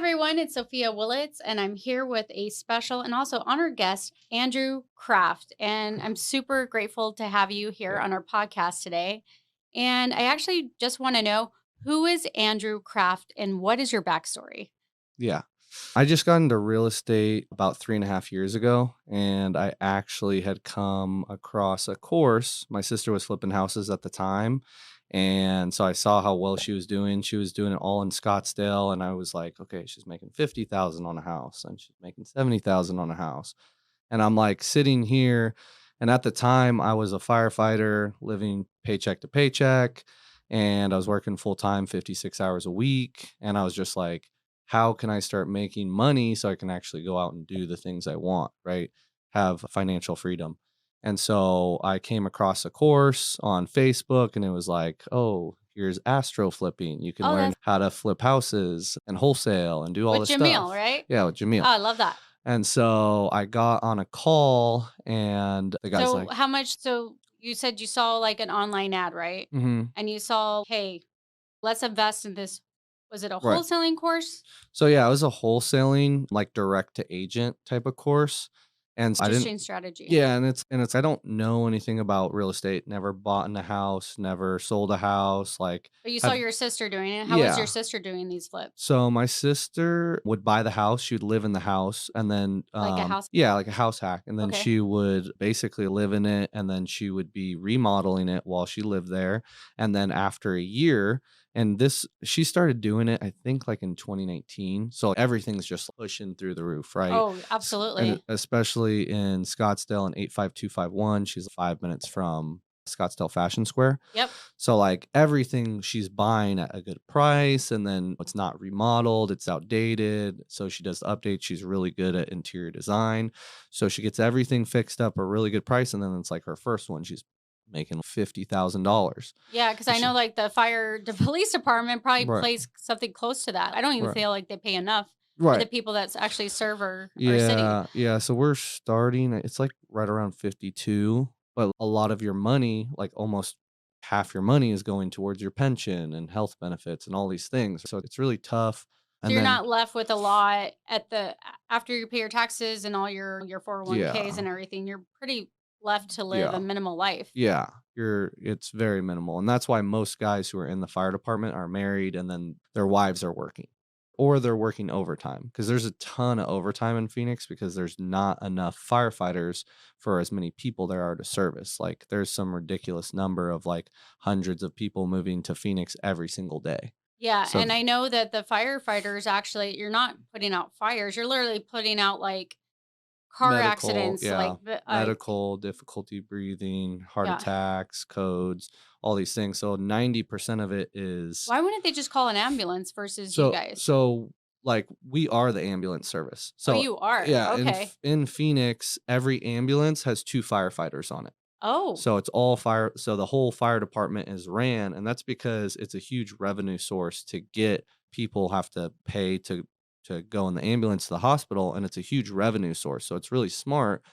everyone, it's Sophia Willets, and I'm here with a special and also honored guest, Andrew Kraft. And I'm super grateful to have you here Yeah. on our podcast today. And I actually just want to know, who is Andrew Kraft and what is your backstory? Yeah. I just got into real estate about 3.5 years ago, and I actually had come across a course. My sister was flipping houses at the time. And so I saw how well she was doing. She was doing it all in Scottsdale. And I was like, okay, she's making 50,000 on a house and she's making 70,000 on a house. And I'm like sitting here. And at the time, I was a firefighter living paycheck to paycheck. And I was working full time, 56 hours a week. And I was just like, how can I start making money so I can actually go out and do the things I want, right? Have financial freedom. And so I came across a course on Facebook and it was like, oh, here's astro flipping. You can Oh, learn that's how to flip houses and wholesale and do all with this Jamil, stuff. right? Yeah, with Oh, Jamil. I love that. And so I got on a call and the guy's So, like, how much? So, you said you saw like an online ad, right? mm-hmm, And you saw, hey, let's invest in this. Was it a right. wholesaling course? So yeah, it was a wholesaling, like direct to agent type of course. And I Just didn't change strategy. Yeah, and it's I don't know anything about real estate, never bought in a house, never sold a house, like But you saw have your sister doing it. How was your yeah. sister doing these flips? So my sister would buy the house, she would live in the house and then Like a house. yeah, like a house hack, and then Okay. she would basically live in it and then she would be remodeling it while she lived there. And then after a year, and this she started doing it I think like in 2019. So everything's just pushing through the roof, right? Oh, And absolutely. especially in Scottsdale in 85251, she's 5 minutes from Scottsdale Fashion Square. Yep. So like everything she's buying at a good price and then it's not remodeled, it's outdated. So she does the updates. She's really good at interior design. So she gets everything fixed up a really good price. And then it's like her first one, she's making $50,000. Yeah, because And I she know like the police department probably right, plays something close to that. I don't even right, feel like they pay enough for the right. people that's actually serve our city. Yeah, yeah. So we're starting, it's like right around 52, but a lot of your money, like almost half your money is going towards your pension and health benefits and all these things. So it's really tough. So And you're then, not left with a lot at after you pay your taxes and all your 401ks yeah, and everything. You're pretty left to live yeah, a minimal life. yeah, it's very minimal. And that's why most guys who are in the fire department are married and then their wives are working or they're working overtime because there's a ton of overtime in Phoenix because there's not enough firefighters for as many people there are to service. Like there's some ridiculous number of like hundreds of people moving to Phoenix every single day. Yeah, So and I know that the firefighters actually you're not putting out fires. You're literally putting out like car medical, accidents, yeah, like medical, difficulty breathing, heart yeah. attacks, codes, all these things. So 90% of it is Why wouldn't they just call an ambulance versus you so guys? so like we are the ambulance service. Oh, So you are? yeah, Okay. in Phoenix, every ambulance has 2 firefighters on it. Oh, So it's all fire, so the whole fire department is ran, and that's because it's a huge revenue source to get people have to pay to go in the ambulance to the hospital, and it's a huge revenue source. So it's really smart.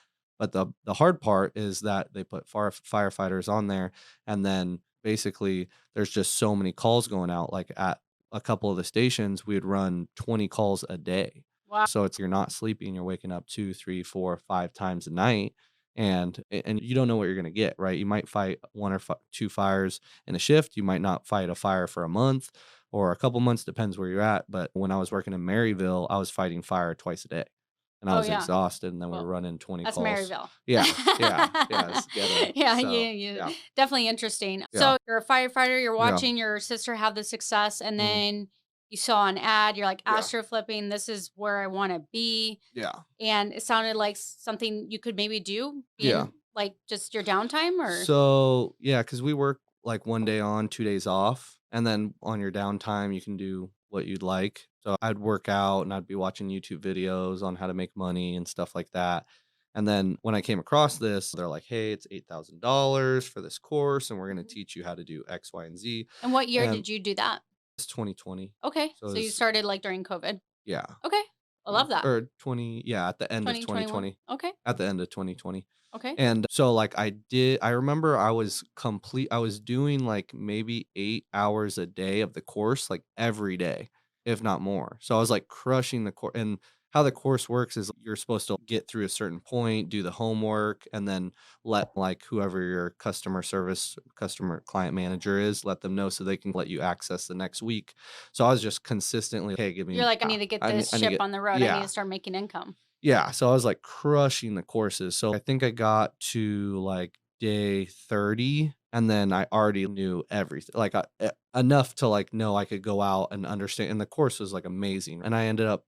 But the hard part is that they put firefighters on there, and then basically there's just so many calls going out. Like at a couple of the stations, we would run 20 calls a day. wow. So it's you're not sleeping, you're waking up 2, 3, 4, 5 times a night and you don't know what you're going to get, right? You might fight one or two fires in a shift. You might not fight a fire for a month or a couple months, depends where you're at. But when I was working in Maryville, I was fighting fire twice a day and I Oh, was yeah. exhausted. And then we were Well, running 20 that's calls. Maryville. Yeah. Yeah. Yeah. It's ghetto. Yeah, So, you yeah. definitely interesting. Yeah. So you're a firefighter, you're Yeah. watching your sister have the success, and Mhm. then you saw an ad, you're like, Yeah. "Astro flipping, this is where I wanna be." Yeah. And it sounded like something you could maybe do Yeah. in, like, just your downtime or So, yeah, because we work like 1 day on, 2 days off. And then on your downtime, you can do what you'd like. So I'd work out and I'd be watching YouTube videos on how to make money and stuff like that. And then when I came across this, they're like, hey, it's $8,000 for this course, and we're going to Mhm. teach you how to do X, Y, and Z. And what year And did you do that? it's 2020. Okay, So so you it's, started, like, during COVID. yeah. Okay, I Yeah. love that. Or 20, yeah, at the end of 2021. 2020. Okay, At the end of 2020. okay. And so, like, I remember I was doing, like, maybe 8 hours a day of the course, like, every day. if not more. So I was like crushing the course. And how the course works is you're supposed to get through a certain point, do the homework, and then let like whoever your customer client manager is, let them know so they can let you access the next week. So I was just consistently, hey, give You're me, like, "I need to get this I need to ship get, on the road. I need yeah, to start making income." yeah. So I was like crushing the courses. So I think I got to like day 30 and then I already knew everything. Like enough to like know I could go out and understand, and the course was like amazing. And I ended up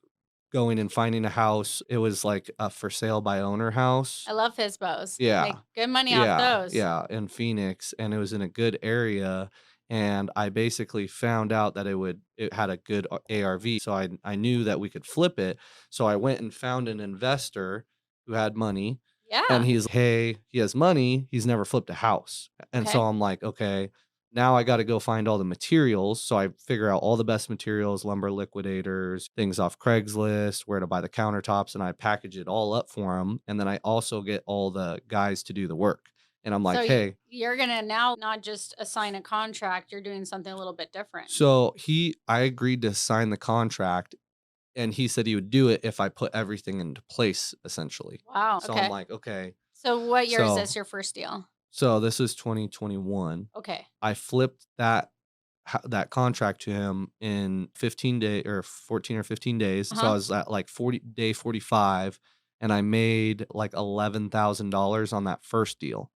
going and finding a house. It was like a for sale by owner house. I love FSBOs. Yeah. Make good money off Yeah, those. yeah, in Phoenix, and it was in a good area, and I basically found out that it had a good ARV, so I knew that we could flip it, so I went and found an investor who had money, and Yeah. he's, "Hey," he has money, he's never flipped a house, and so Okay. I'm like, "Okay, now I gotta go find all the materials," so I figure out all the best materials, lumber liquidators, things off Craigslist, where to buy the countertops, and I package it all up for him, and then I also get all the guys to do the work, and I'm So like, "Hey." you're gonna now not just assign a contract, you're doing something a little bit different. So I agreed to sign the contract, and he said he would do it if I put everything into place, essentially. Wow. So I'm Okay. like, "Okay." So what year is So this, your first deal? this is 2021. Okay. I flipped that contract to him in 15 day or 14 or 15 days. So I Uh-huh. was at like day 45 and I made like $11,000 on that first deal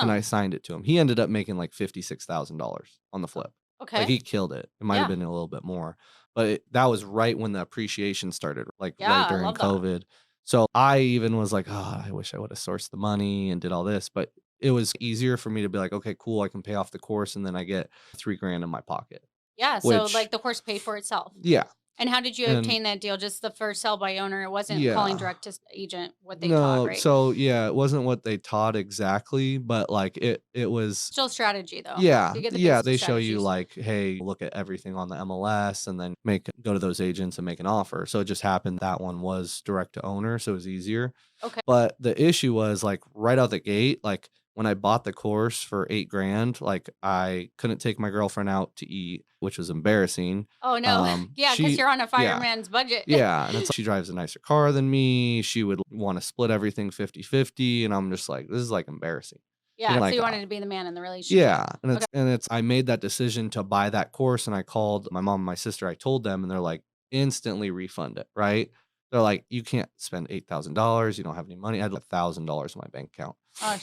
and I Awesome. signed it to him. He ended up making like $56,000 on the O flip. Like okay. he killed it. It might have Yeah. been a little bit more, but that was right when the appreciation started, like Yeah, right I during love that. COVID. So I even was like, "Oh, I wish I would have sourced the money and did all this." But it was easier for me to be like, "Okay, cool. I can pay off the course and then I get 3 grand in my pocket." Yeah, so, Which, like, the horse paid for itself. yeah. And how did you And obtain that deal? Just the first sell by owner? It wasn't calling yeah. direct to agent, what they taught, No, right? so yeah, it wasn't what they taught exactly, but like it was. Still strategy, though. Yeah, You get the yeah, basic they show you strategies. like, hey, look at everything on the MLS and then go to those agents and make an offer. So it just happened that one was direct to owner, so it was easier. Okay. But the issue was like right out the gate, like when I bought the course for 8 grand, like I couldn't take my girlfriend out to eat, which was embarrassing. Oh, no. Yeah, because 'cause She you're on a yeah. fireman's budget. Yeah, and it's she drives a nicer car than me. She would wanna split everything 50-50, and I'm just like, "This is, like, embarrassing." Yeah, so Like, you wanted to be the man in the relationship. yeah, and Okay. it's I made that decision to buy that course, and I called my mom and my sister, I told them, and they're like, "Instantly refund it," right? They're like, "You can't spend $8,000, you don't have any money." I had, like, $1,000 in my bank account. Oh,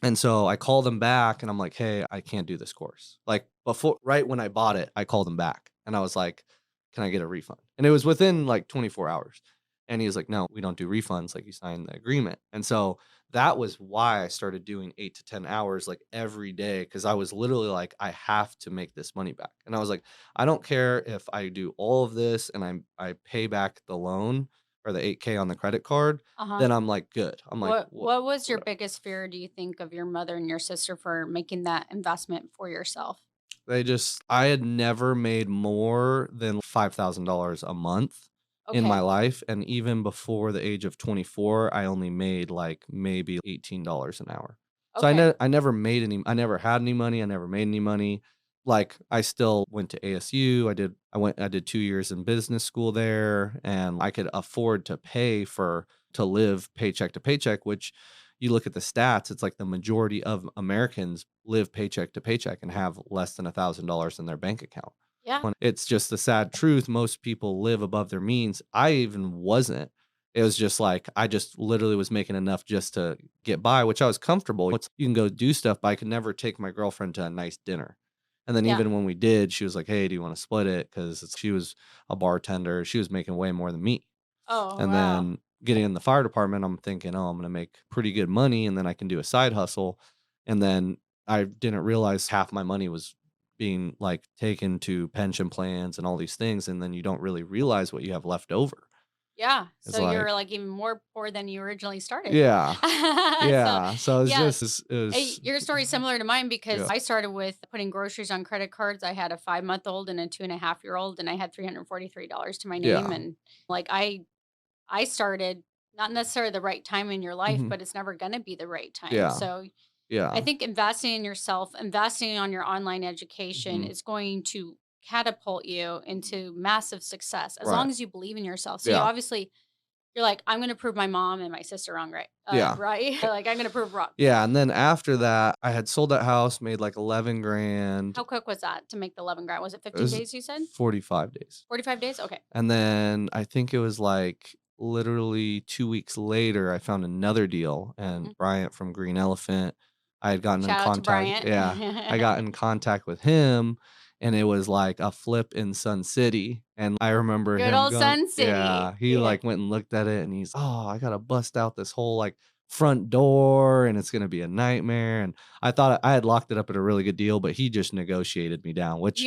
And so I called them back and I'm like, "Hey, I can't do this course." Like before right when I bought it, I called him back and I was like, "Can I get a refund?" And it was within like 24 hours. And he was like, "No, we don't do refunds, like you signed the agreement." And so that was why I started doing 8 to 10 hours like every day because I was literally like, "I have to make this money back." And I was like, "I don't care if I do all of this and I pay back the loan or the 8K on the credit card, uh-huh. then I'm like good." I'm like, What was your whatever." biggest fear, do you think, of your mother and your sister for making that investment for yourself? I had never made more than $5,000 a month in my Okay. life, and even before the age of 24, I only made, like, maybe $18 an hour. So Okay. I never had any money, I never made any money. Like, I still went to ASU, I did 2 years in business school there, and I could afford to pay to live paycheck to paycheck, which you look at the stats, it's like the majority of Americans live paycheck to paycheck and have less than $1,000 in their bank account. Yeah. When it's just the sad truth, most people live above their means. I even wasn't. It was just like I just literally was making enough just to get by, which I was comfortable. You can go do stuff, but I could never take my girlfriend to a nice dinner. And then Yeah. even when we did, she was like, "Hey, do you want to split it?" Because she was a bartender. She was making way more than me. Oh, And wow. then getting in the fire department, I'm thinking, "Oh, I'm gonna make pretty good money, and then I can do a side hustle." And then I didn't realize half my money was being, like, taken to pension plans and all these things, and then you don't really realize what you have left over. Yeah, It's so you're, like like, even more poor than you originally started. yeah, So, yeah. So it's yeah, just it was your story's similar to mine because yeah, I started with putting groceries on credit cards. I had a 5-month-old and a 2.5-year-old, and I had $343 to my name, yeah, and, like, I started not necessarily the right time in your life, mhm, but it's never gonna be the right time. yeah, So I yeah, think investing in yourself, investing on your online education mhm, is going to catapult you into massive success as Right. long as you believe in yourself. So you Yeah. obviously you're like, I'm gonna prove my mom and my sister wrong, right? Yeah. Right? Like I'm gonna prove wrong. Yeah, and then after that, I had sold that house, made like 11 grand. How quick was that to make the 11 grand? Was it It 15 was days you said? 45 days. 45 days? Okay. And then I think it was like literally 2 weeks later, I found another deal, and Mhm. Bryant from Green Elephant, I had gotten in Shout out to contact, Bryant. yeah, I got in contact with him, and it was like a flip in Sun City, and I remember Good him old going, Sun City. yeah, he, Yeah. like, went and looked at it, and he's, "Oh, I gotta bust out this whole, like, front door, and it's gonna be a nightmare," and I thought I had locked it up at a really good deal, but he just negotiated me down, which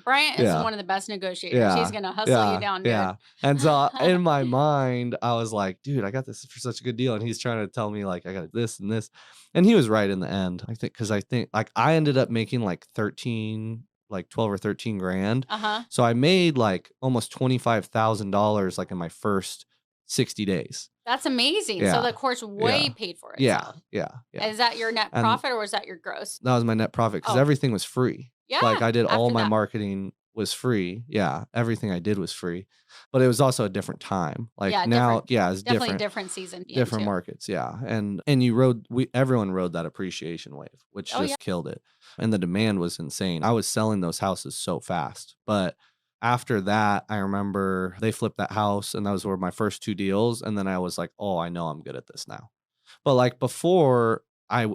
Bryant is yeah. one of the best negotiators. He's Yeah, gonna hustle you yeah, down, dude. yeah, and so in my mind, I was like, "Dude, I got this for such a good deal," and he's trying to tell me, like, "I got this and this," and he was right in the end, I think, because I think, like, I ended up making, like, 13, like, 12 or 13 grand, Uh-huh. so I made, like, almost $25,000, like, in my first 60 days. That's amazing. So Yeah, the course way yeah, paid for yeah, itself. yeah, yeah, Is that your net and profit or is that your gross? that was my net profit because Oh, everything was free. Like, yeah. I did all After my that. marketing was free. Yeah, everything I did was free, but it was also a different time. Like, Yeah, now different. yeah, it's Definitely different, different season to be different into. markets, yeah, and you rode we everyone rode that appreciation wave, which Oh yeah. just killed it, and the demand was insane. I was selling those houses so fast, but after that, I remember they flipped that house, and those were my first 2 deals, and then I was like, "Oh, I know I'm good at this now." But, like, before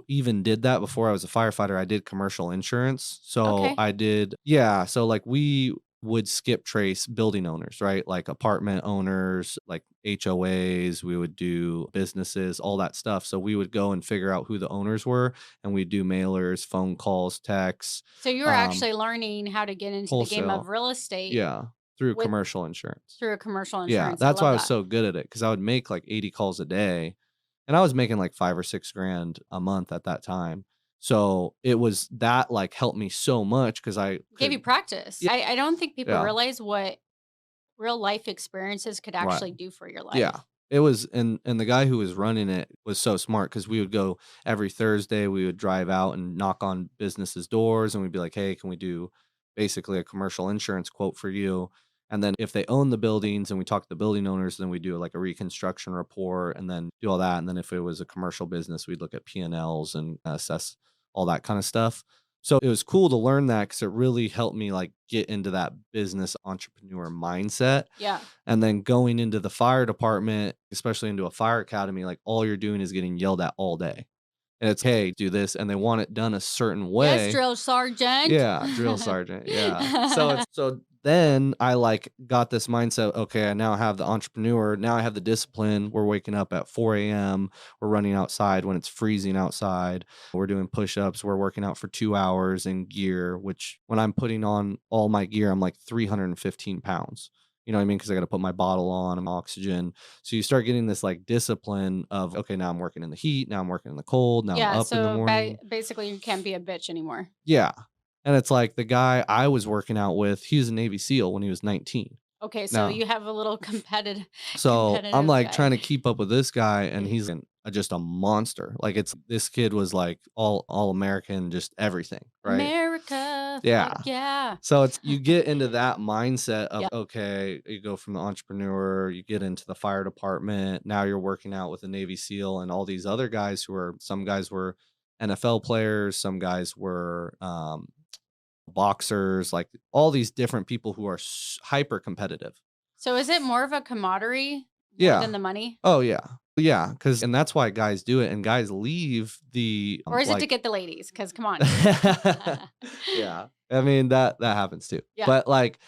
even did that, before I was a firefighter, I did commercial insurance. So Okay. I did yeah, so, like, we would skip trace building owners, right? Like, apartment owners, like, HOAs, we would do businesses, all that stuff. So we would go and figure out who the owners were, and we'd do mailers, phone calls, texts, So you were um, actually learning how to get into the game of wholesale real estate yeah, through with commercial insurance. through a commercial Yeah, insurance. I that's why love I was that. so good at it because I would make, like, 80 calls a day, and I was making, like, 5 or 6 grand a month at that time. So, it was that, like, helped me so much because I Gave you could practice. yeah, I don't think people yeah, realize what real life experiences could right. actually do for your Yeah. life. It was and the guy who was running it was so smart because we would go every Thursday, we would drive out and knock on businesses' doors, and we'd be like, "Hey, can we do basically a commercial insurance quote for you?" And then if they own the buildings and we talk to the building owners, then we do, like, a reconstruction report and then do all that, and then if it was a commercial business, we'd look at P&Ls and assess all that kinda stuff. So, it was cool to learn that because it really helped me, like, get into that business entrepreneur mindset, Yeah. and then going into the fire department, especially into a fire academy, like, all you're doing is getting yelled at all day. And it's, "Hey, do this," and they want it done a certain Yes, way. drill sergeant. Yeah, drill sergeant, yeah. So then I, like, got this mindset, "Okay, I now have the entrepreneur, now I have the discipline." We're waking up at 4 AM, we're running outside when it's freezing outside, we're doing push-ups, we're working out for 2 hours in gear, which when I'm putting on all my gear, I'm, like, 315 pounds. You know what I mean? Because I gotta put my bottle on and oxygen. So you start getting this, like, discipline of, "Okay, now I'm working in the heat, now I'm working in the cold, now I'm Yeah, up in the so morning." basically you can't be a bitch anymore. Yeah. And it's like the guy I was working out with, he was a Navy SEAL when he was 19. Okay, so Now you have a little competitive so I'm, competitive like, trying guy. to keep up with this guy, and he's just a monster. Like, it's this kid was, like, all American, just everything, right? America, Yeah. fuck yeah. So it's you get into that mindset of, Yeah. okay, you go from the entrepreneur, you get into the fire department, now you're working out with a Navy SEAL and all these other guys who are some guys were NFL players, some guys were, boxers, like, all these different people who are hyper competitive. So is it more of a camaraderie more Yeah. than the money? Oh, yeah. Yeah, because and that's why guys do it, and guys leave the, Or is it to like get the ladies? Because come on. yeah. I mean, that happens too. Yeah. But, like,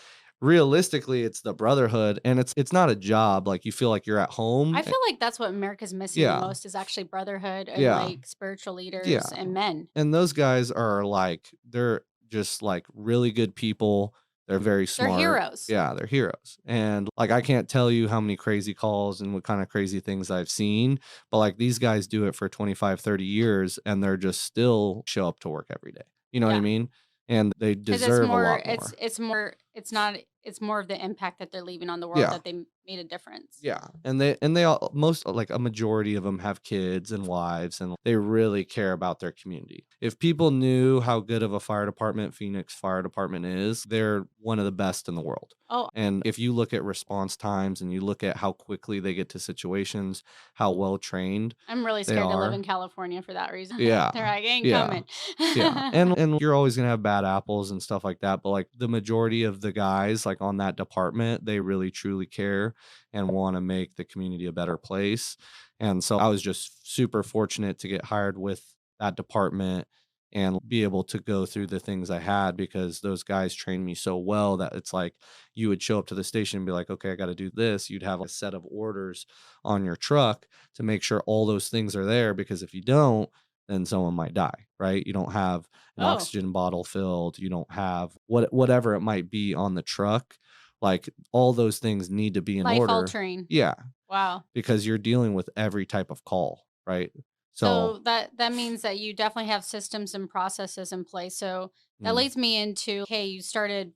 realistically, it's the brotherhood, and it's not a job, like, you feel like you're at home. I feel like that's what America's missing the Yeah. most is actually brotherhood and Yeah. like spiritual Yeah. leaders and men. And those guys are, like they're just, like, really good people. They're very They're smart. heroes. Yeah, they're heroes. And, like, I can't tell you how many crazy calls and what kinda crazy things I've seen, but, like, these guys do it for 25, 30 years, and they're just still show up to work every day. You know what I Yeah. mean? And they 'Cause it's deserve a more lot more. it's more it's not it's more of the impact that they're leaving on the world Yeah. that they made a difference. Yeah, and they all most like a majority of them have kids and wives, and they really care about their community. If people knew how good of a fire department Phoenix Fire Department is, they're one of the best in the world. Oh, And if you look at response times and you look at how quickly they get to situations, how well trained I'm really they scared to live in are. California for that reason. Yeah. They're like, "Ain't Yeah. coming." Yeah, and you're always gonna have bad apples and stuff like that, but, like, the majority of the guys, like, on that department, they really truly care and wanna make the community a better place, and so I was just super fortunate to get hired with that department and be able to go through the things I had because those guys trained me so well that it's like, you would show up to the station and be like, "Okay, I gotta do this." You'd have a set of orders on your truck to make sure all those things are there because if you don't, then someone might die, right? You don't have an Oh, oxygen bottle filled, you don't have whatever it might be on the truck. Like all those things need to be in life order. altering. Yeah, Wow. because you're dealing with every type of call, right? So So, that means that you definitely have systems and processes in place. So that mm, leads me into, hey, you started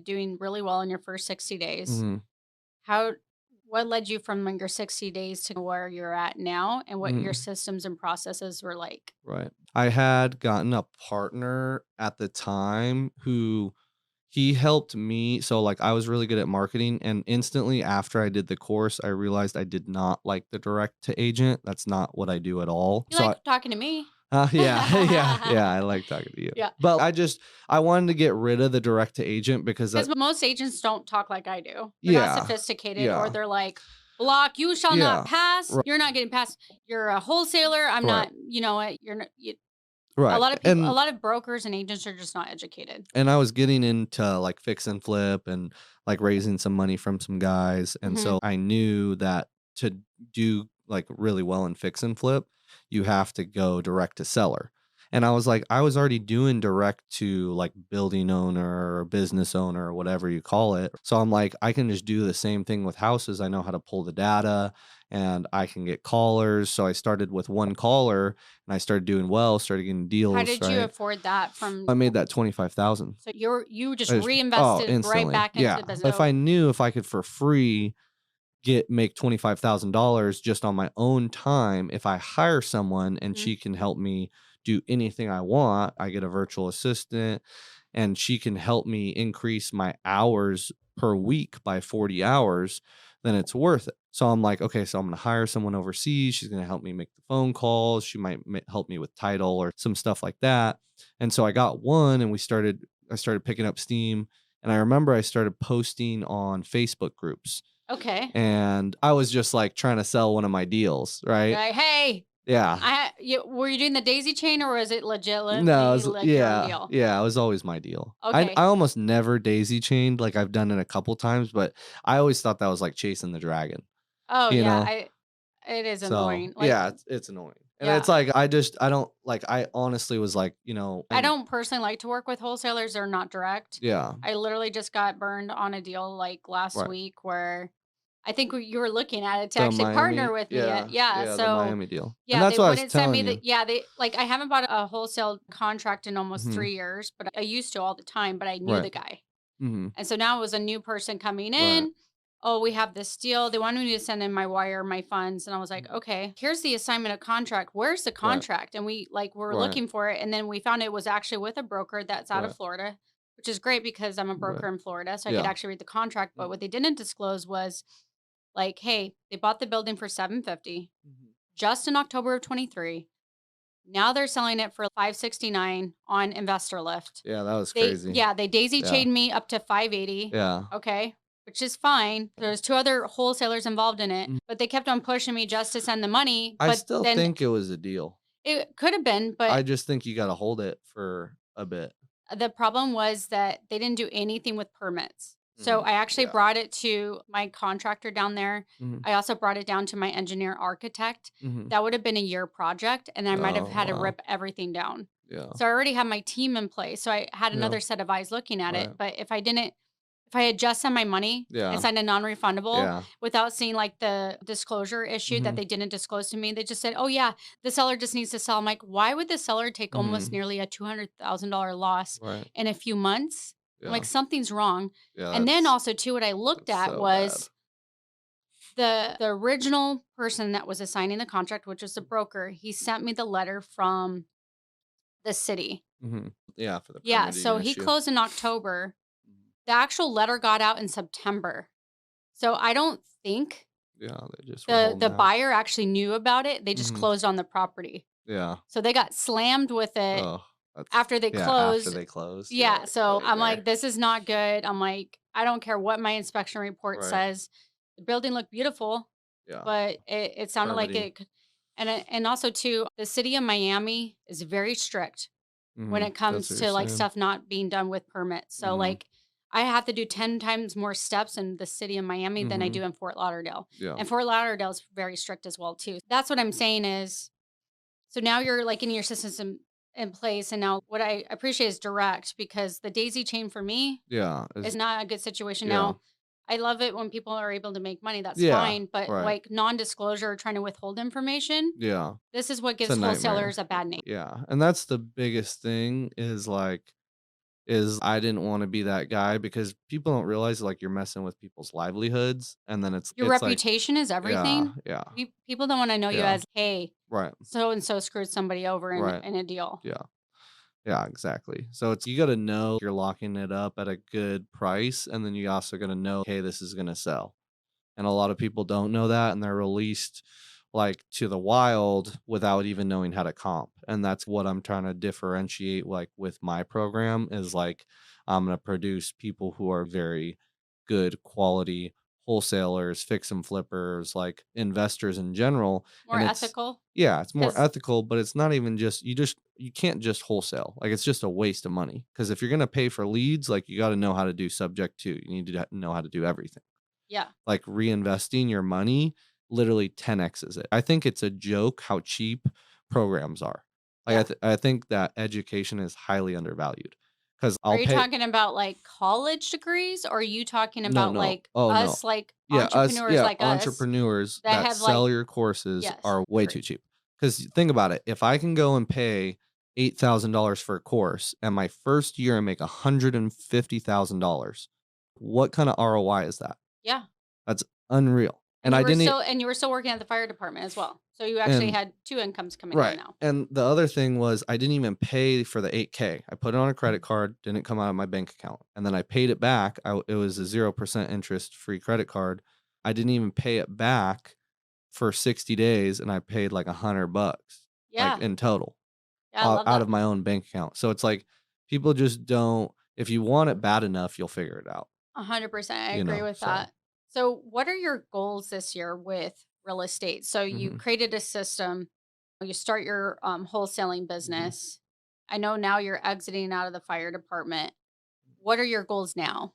doing really well in your first 60 days. mhm, How what led you from like your 60 days to where you're at now and what your mhm, systems and processes were like? right. I had gotten a partner at the time who he helped me so, like, I was really good at marketing, and instantly after I did the course, I realized I did not like the direct to agent. That's not what I do at all. You So I like talking to me. yeah, yeah, yeah, I like talking to you. Yeah. But I wanted to get rid of the direct to agent because Because most agents don't talk like I do. They're not yeah, sophisticated, or yeah, they're like, block, you shall not yeah, pass. right, You're not getting past. You're a wholesaler. I'm right, not, you know what? You're not. A right, lot of people, a lot of brokers and agents are just not educated. and I was getting into, like, fix and flip and, like, raising some money from some guys, and Hmm. so I knew that to do, like, really well in fix and flip, you have to go direct to seller, and I was like I was already doing direct to, like, building owner or business owner or whatever you call it, so I'm like, I can just do the same thing with houses, I know how to pull the data, and I can get callers, so I started with 1 caller, and I started doing well, started getting How deals, did you right? afford that from? I made that 25,000. So you just I just oh, reinvested right instantly. back into Yeah. the business. If I knew if I could for free make $25,000 just on my own time, if I hire someone and Mhm. she can help me do anything I want, I get a virtual assistant and she can help me increase my hours per week by 40 hours, then it's worth it. So I'm like, okay, so I'm going to hire someone overseas. She's going to help me make the phone calls. She might help me with title or some stuff like that. And so I got one and I started picking up steam. And I remember I started posting on Facebook groups Okay. and I was just like trying to sell one of my deals, You're right? like, hey, Yeah. were you doing the daisy chain or was it No, legitimately like your own yeah, deal? yeah, it was always my deal. I Okay. almost never daisy chained, like, I've done it a couple times, but I always thought that was like chasing the dragon, Oh you yeah, know? I it is So, annoying. Like, yeah, it's annoying. And yeah, it's like, I don't like, I honestly was like, I and don't personally like to work with wholesalers. They're not direct. yeah, I literally just got burned on a deal like last right. week where I think you were looking at it to The actually partner Miami with me. yeah, Yeah. yeah, the So Miami deal. And yeah, that's they what I was wouldn't send me telling the, you. yeah, they like, I haven't bought a wholesale contract in almost Mhm. 3 years, but I used to all the time, but I knew Right. the guy. Mhm. And so now it was a new person coming Right. in. Oh, we have this deal. They wanted me to send in my wire, my funds. And I was like, Mhm. okay, here's the assignment of contract. Where's the Right. contract? And we like were Right. looking for it. And then we found it was actually with a broker that's out of Right. Florida, which is great because I'm a Right. broker in Florida. So I could Yeah. actually read the contract. But Mhm. what they didn't disclose was like, hey, they bought the building for 750 Mhm. just in October of 23. Now they're selling it for 569 on investor lift. Yeah, that was crazy. They daisy Yeah. chained me up to 580. Yeah. Okay. Which is fine. There's two other wholesalers involved in it, Mhm. but they kept on pushing me just to send the money. I But still then think it was a deal. it could have been, I but just think you gotta hold it for a bit. the problem was that they didn't do anything with permits. So Mhm. I actually Yeah. brought it to my contractor down there. Mhm. I also brought it down to my engineer architect. Mhm. That would have been a year project, and I might have Oh, had to wow. rip everything down. Yeah. So I already had my team in place. So I had Yeah. another set of eyes looking at it. Right. But if I had just sent my money and Yeah. signed a non-refundable Yeah. without seeing like the disclosure issue that Mhm. they didn't disclose to me, they just said, "Oh yeah, the seller just needs to sell." I'm like, why would the seller take almost Mhm. nearly a $200,000 loss Right. in a few months? I'm like, Yeah. something's wrong. Yeah, And then that's also too, what I looked that's at so bad. was The original person that was assigning the contract, which was the broker, he sent me the letter from the city. Mhm. Yeah, for the Yeah, permitting so he issue. closed in October. Mhm. The actual letter got out in September. So I don't think Yeah, they just were the holding the out. buyer actually knew about it. They just Mhm. closed on the property. Yeah. So they got slammed with it Oh, that's after they yeah, after closed. they closed, you're Yeah, like, so I'm "Nightmare." like, this is not good. I'm like, I don't care what my inspection report Right. says. The building looked beautiful, Yeah. but it sounded like Permitting. it could, and also too, the city of Miami is very strict when Mhm. it That's comes what you're to like saying. stuff not being done with permits. So Mhm. like I have to do 10 times more steps in the city of Miami than I Mhm. do in Fort Lauderdale. Yeah. And Fort Lauderdale is very strict as well too. That's what I'm saying is so now you're like getting your systems in place. And now what I appreciate is direct because the daisy chain for me Yeah, is is not a good situation. yeah. Now, I love it when people are able to make money. That's Yeah, fine. But right. like non disclosure or trying to withhold information, Yeah. this is what It's a gives nightmare. wholesalers a bad name. Yeah, and that's the biggest thing is, like is I didn't wanna be that guy because people don't realize, like, you're messing with people's livelihoods, and then Your it's like reputation is yeah, everything. yeah, People don't want to know you yeah. as, hey, Right, so and so screwed somebody over right. in a deal. Yeah. Yeah, exactly. So it's you gotta know you're locking it up at a good price, and then you also gotta know, "Hey, this is gonna sell." And a lot of people don't know that, and they're released, like, to the wild without even knowing how to comp, and that's what I'm trying to differentiate, like, with my program is, like, I'm gonna produce people who are very good quality wholesalers, fix and flippers, like, investors in general, More and it's ethical. yeah, it's more Because, ethical, but it's not even just you can't just wholesale, like, it's just a waste of money. Because if you're gonna pay for leads, like, you gotta know how to do subject to, you need to know how to do everything. yeah, Like, reinvesting your money literally 10x's it. I think it's a joke how cheap programs are. Like, yeah. I think that education is highly undervalued. Because 'cause Are I'll you pay talking about like college degrees or are you talking no, about no. like Oh, no. us, like Yeah, us entrepreneurs yeah, like us entrepreneurs that that have like, sell your courses yes, are way too agree. cheap. Because think about it, if I can go and pay $8,000 for a course and my first year I make $150,000, what kinda ROI is that? Yeah. That's unreal. And And I didn't e you were still working at the fire department as well. So you actually and had 2 incomes coming in right, now. and the other thing was I didn't even pay for the 8K. I put it on a credit card, didn't come out of my bank account, and then I paid it back. It was a 0% interest free credit card. I didn't even pay it back for 60 days, and I paid like $100, like, Yeah. in total, Yeah, I love out that. of my own bank account. So it's like, people just don't if you want it bad enough, you'll figure it out, 100%. I you agree know? with So that. So what are your goals this year with real estate? So you mhm, created a system, you start your wholesaling mhm. business. I know now you're exiting out of the fire department. What are your goals now?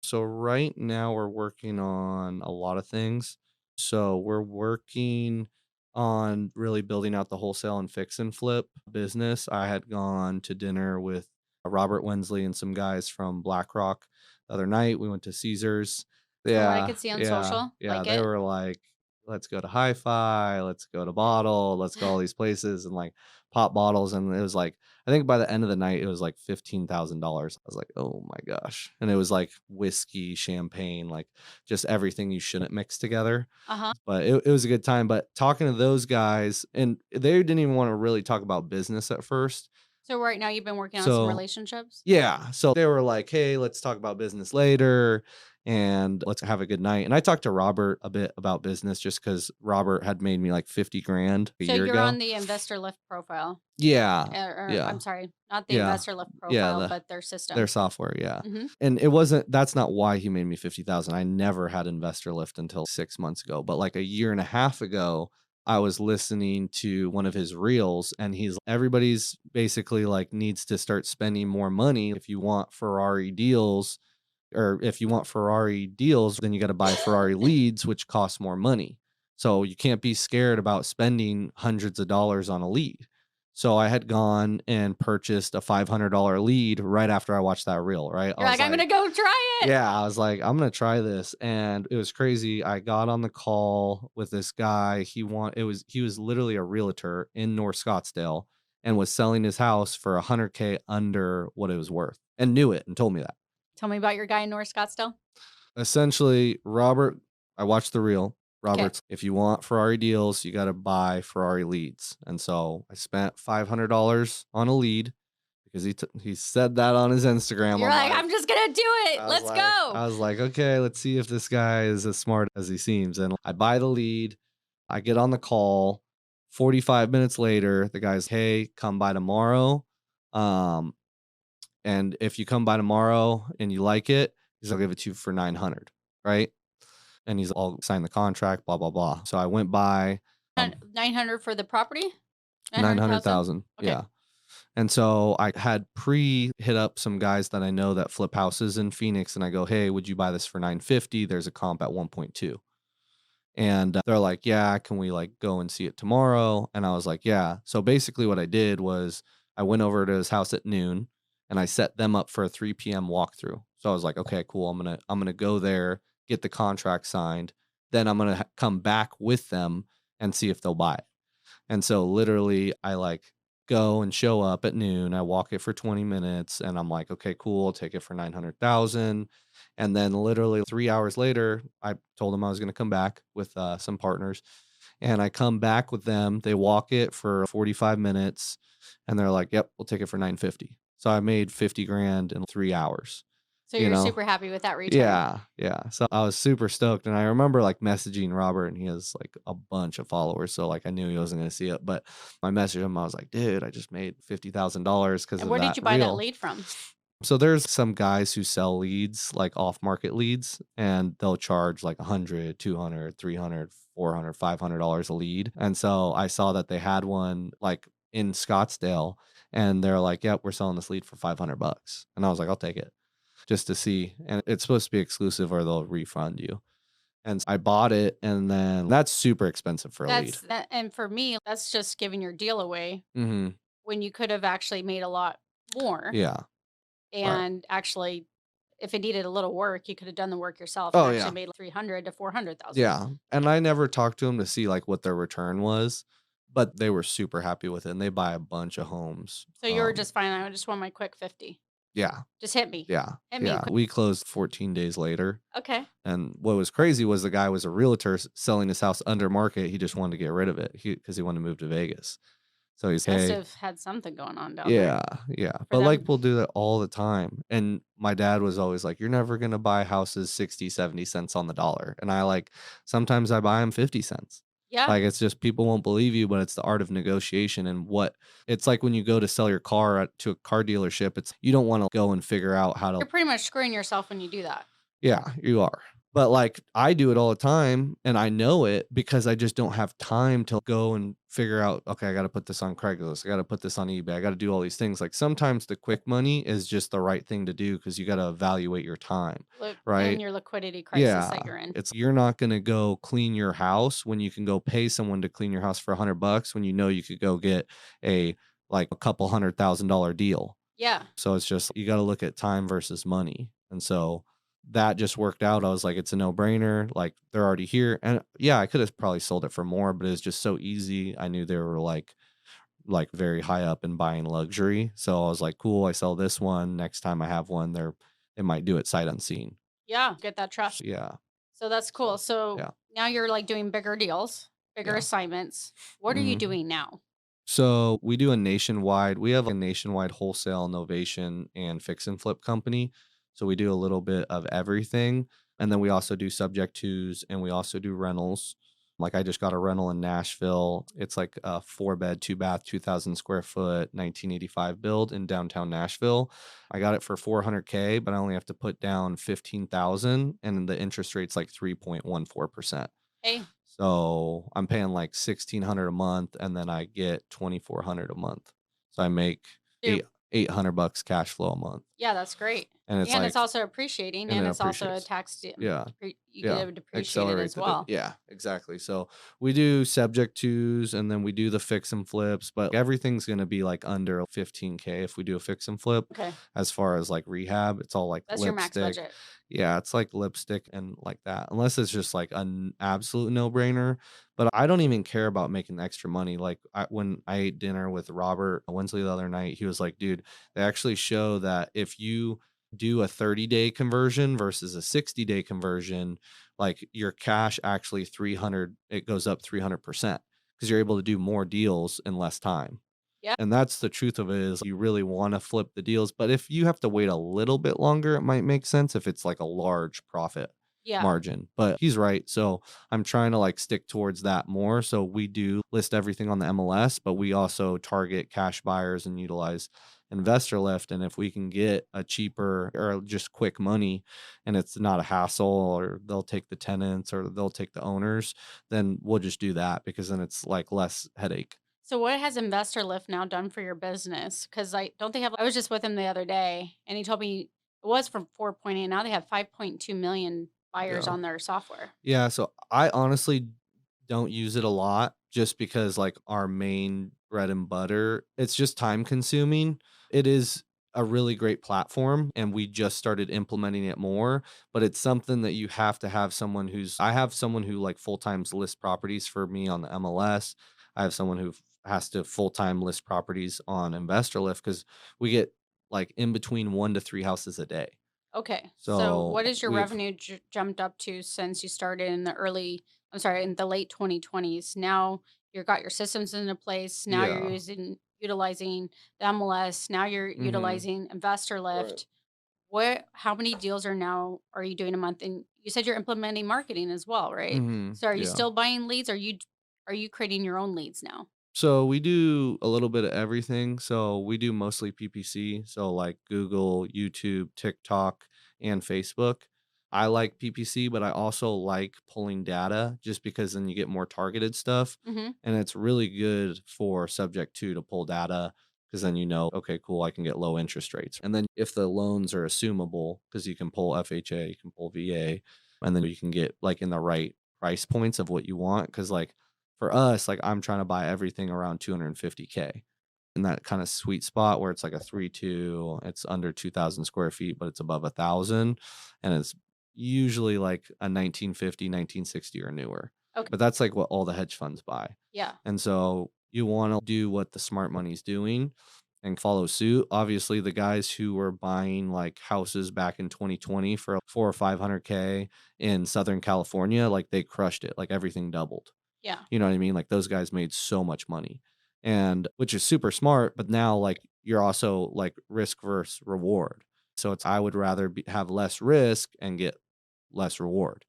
So right now we're working on a lot of things. So we're working on really building out the wholesale and fix and flip business. I had gone to dinner with Robert Wensley and some guys from BlackRock the other night. We went to Caesars. From what I Yeah, could see on yeah, social, yeah. like They it. were like, let's go to Hi-Fi, let's go to Bottle, let's go all these places and like pop bottles. And it was like I think by the end of the night, it was like $15,000. I was like, "Oh my gosh." And it was like whiskey, champagne, like just everything you shouldn't mix together. Uh-huh. But it was a good time. But talking to those guys, and they didn't even want to really talk about business at first. So right now you've been working on some So relationships? yeah, so they were like, "Hey, let's talk about business later and let's have a good night." And I talked to Robert a bit about business just because Robert had made me like 50 grand a So year you're on ago. the investor lift profile. Yeah, Or yeah, I'm sorry, not the yeah, investor lift yeah. profile, but their Their system. software, yeah. Mhm. And that's not why he made me 50,000. I never had investor lift until 6 months ago, but like a year and a half ago, I was listening to one of his reels and everybody's basically like needs to start spending more money if you want Ferrari deals, or if you want Ferrari deals, then you got to buy Ferrari leads, which costs more money. So you can't be scared about spending hundreds of dollars on a lead. So I had gone and purchased a $500 lead right after I watched that reel, right? I You're was like, "I'm like, gonna go try it." yeah, I was like, I'm gonna try this. And it was crazy. I got on the call with this guy. He was literally a realtor in North Scottsdale and was selling his house for 100K under what it was worth and knew it and told me that. Tell me about your guy in North Scottsdale. Essentially, Robert I watched the reel. Okay. Robert's, if you want Ferrari deals, you got to buy Ferrari leads. And so I spent $500 on a lead because he said that on his Instagram. You're I'm like, like, "I'm just gonna do it. I was Let's like, go." I was like, okay, let's see if this guy is as smart as he seems. And I buy the lead. I get on the call. 45 minutes later, the guy's, hey, come by tomorrow. Um, and if you come by tomorrow and you like it, I'll give it to you for 900, right? And he's all sign the contract, blah, blah, blah. So I went by 900 for the property? 900,000? 900,000. Okay. Yeah. And so I had pre hit up some guys that I know that flip houses in Phoenix. And I go, hey, would you buy this for 950? There's a comp at 1.2. And they're like, yeah, can we like go and see it tomorrow? And I was like, yeah. So basically what I did was I went over to his house at noon and I set them up for a 3 p.m. walkthrough. So I was like, okay, cool. I'm gonna go there, get the contract signed. Then I'm gonna come back with them and see if they'll buy it. And so literally I like go and show up at noon. I walk it for 20 minutes and I'm like, okay, cool. I'll take it for 900,000. And then literally 3 hours later, I told them I was going to come back with some partners and I come back with them. They walk it for 45 minutes and they're like, yep, we'll take it for 950. So I made 50 grand in 3 hours, So you you're know? super happy with that return. Yeah, yeah. So I was super stoked, and I remember like messaging Robert, and he has like a bunch of followers, so like I knew he wasn't gonna see it, but I messaged him. I was like, "Dude, I just made $50,000 because And of where did that you buy that reel." lead from? So there's some guys who sell leads, like off market leads, and they'll charge like 100, 200, 300, 400, $500 a lead. And so I saw that they had one like in Scottsdale, and they're like, "Yep, we're selling this lead for $500." And I was like, "I'll take it." Just to see, and it's supposed to be exclusive or they'll refund you. And I bought it, and then that's super expensive for a lead. That's that and for me, that's just giving your deal away Mhm. when you could have actually made a lot more Yeah. Right. and actually if it needed a little work, you could have done the work yourself and Oh, actually yeah. made 300 to 400,000. Yeah, and I never talked to them to see, like, what their return was, but they were super happy with it, and they buy a bunch of homes. So you were just fine. I just want my quick 50. Yeah, Just hit me. yeah, Hit me yeah. quick. We closed 14 days later, Okay. and what was crazy was the guy was a realtor selling his house under market. He just wanted to get rid of it because he wanted to move to Vegas. So he's, Must "Hey." have had something going on down there Yeah, yeah, for but, like, them. we'll do that all the time, and my dad was always like, "You're never gonna buy houses 60, 70 cents on the dollar," and I, like sometimes I buy them 50 cents. Yeah. Like, it's just people won't believe you, but it's the art of negotiation and what it's like when you go to sell your car to a car dealership, it's you don't wanna go and figure out how to. You're pretty much screwing yourself when you do that. Yeah, you are. But, like, I do it all the time, and I know it because I just don't have time to go and figure out, "Okay, I gotta put this on Craigslist. I gotta put this on eBay. I gotta do all these things." Like, sometimes the quick money is just the right thing to do because you gotta evaluate your time, Look in right? your liquidity crisis Yeah. that you're in. It's you're not gonna go clean your house when you can go pay someone to clean your house for $100 when you know you could go get a couple $100,000 deal. Yeah. So it's just you gotta look at time versus money. And so that just worked out. I was like, it's a no-brainer. Like they're already here. And yeah, I could have probably sold it for more, but it was just so easy. I knew they were like very high up in buying luxury. So I was like, cool, I sell this one. Next time I have one, they might do it sight unseen. Yeah. Get that trust. Yeah. So that's cool. So So yeah. now you're like doing bigger deals, bigger Yeah. assignments. What are you Mhm. doing now? So we have a nationwide wholesale novation and fix and flip company. So we do a little bit of everything. And then we also do subject twos and we also do rentals. Like I just got a rental in Nashville. It's like a 4 bed, 2 bath, 2,000 square foot, 1985 build in downtown Nashville. I got it for 400K, but I only have to put down 15,000 and the interest rate's like 3.14%. Hey, So I'm paying like 1,600 a month and then I get 2,400 a month. So I make you're 800 bucks cash flow a month. yeah, that's great. And it's And it's like also appreciating and and it it's also a appreciates. tax Yeah. you get Yeah. to depreciate it Accelerate as the de well. yeah, exactly. So we do subject twos and then we do the fix and flips, but everything's gonna be like under 15K if we do a fix and flip. Okay. As far as like rehab, it's all like That's your max lipstick. budget. Yeah, it's like lipstick and like that. Unless it's just like an absolute no-brainer. But I don't even care about making the extra money. Like when I ate dinner with Robert Wensley the other night, he was like, dude, they actually show that if you do a 30-day conversion versus a 60-day conversion, like your cash actually 300, it goes up 300% because you're able to do more deals in less time. Yeah. And that's the truth of it is you really wanna flip the deals, but if you have to wait a little bit longer, it might make sense if it's like a large profit Yeah. margin. But he's right. So I'm trying to like stick towards that more. So we do list everything on the MLS, but we also target cash buyers and utilize investor lift. And if we can get a cheaper or just quick money and it's not a hassle or they'll take the tenants or they'll take the owners, then we'll just do that because then it's like less headache. So what has Investor Lift now done for your business? Because I don't they have I was just with him the other day and he told me it was from 4.8. Now they have 5.2 million buyers Yeah. on their software. Yeah, so I honestly don't use it a lot just because like our main bread and butter, it's just time consuming. It is a really great platform and we just started implementing it more, but it's something that you have to have someone who's I have someone who like full-time list properties for me on the MLS. I have someone who has to full-time list properties on Investor Lift because we get like in between 1 to 3 houses a day. Okay. So So what is your we have revenue jumped up to since you started in the I'm sorry, in the late 2020s? Now you've got your systems into place. Now you're yeah. utilizing the MLS. Now you're Mhm. utilizing Investor Right. Lift. How many deals are you doing a month? And you said you're implementing marketing as well, right? Mhm. So are you Yeah. still buying leads? Are you creating your own leads now? So we do a little bit of everything. So we do mostly PPC. So like Google, YouTube, TikTok, and Facebook. I like PPC, but I also like pulling data just because then you get more targeted stuff. Mhm. And it's really good for subject to pull data because then you know, okay, cool, I can get low interest rates. And then if the loans are assumable, because you can pull FHA, you can pull VA, and then you can get like in the right price points of what you want. Cause like for us, like, I'm trying to buy everything around 250K in that kinda sweet spot where it's like a 3-2, it's under 2,000 square feet, but it's above 1,000, and it's usually like a 1950, 1960 or newer. Okay. But that's like what all the hedge funds buy. Yeah. And so you wanna do what the smart money's doing and follow suit. Obviously, the guys who were buying, like, houses back in 2020 for 4 or 500K in Southern California, like, they crushed it, like, everything doubled. Yeah. You know what I mean? Like those guys made so much money and which is super smart, but now like you're also like risk versus reward. So it's I would rather have less risk and get less reward